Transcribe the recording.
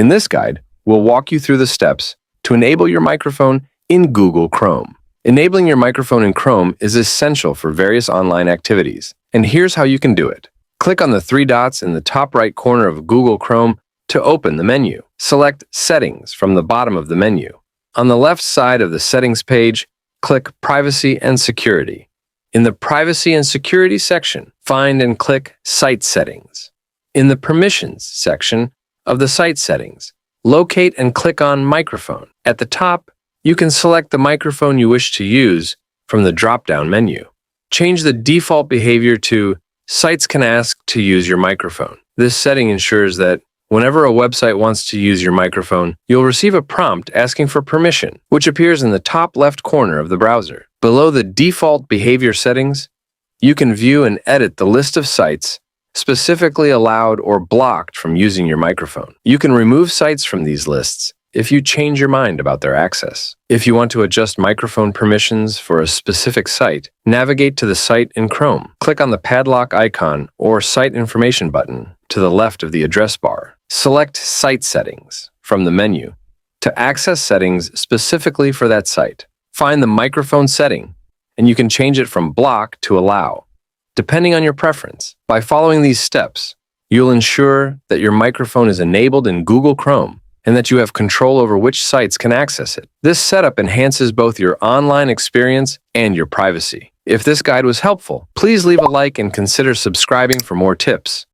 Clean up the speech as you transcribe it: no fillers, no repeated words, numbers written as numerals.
In this guide, we'll walk you through the steps to enable your microphone in Google Chrome. Enabling your microphone in Chrome is essential for various online activities, and here's how you can do it. Click on the three dots in the top right corner of Google Chrome to open the menu. Select Settings from the bottom of the menu. On the left side of the Settings page, click Privacy and Security. In the Privacy and Security section, find and click Site Settings. In the Permissions section of the Site Settings, locate and click on Microphone. At the top, you can select the microphone you wish to use from the drop-down menu. Change the default behavior to Sites can ask to use your microphone. This setting ensures that whenever a website wants to use your microphone, you'll receive a prompt asking for permission, which appears in the top left corner of the browser. Below the default behavior settings, you can view and edit the list of sites specifically allowed or blocked from using your microphone. You can remove sites from these lists if you change your mind about their access. If you want to adjust microphone permissions for a specific site, navigate to the site in Chrome. Click on the padlock icon or Site Information button to the left of the address bar. Select Site Settings from the menu to access settings specifically for that site. Find the microphone setting, and you can change it from block to allow, depending on your preference. By following these steps, you'll ensure that your microphone is enabled in Google Chrome and that you have control over which sites can access it. This setup enhances both your online experience and your privacy. If this guide was helpful, please leave a like and consider subscribing for more tips.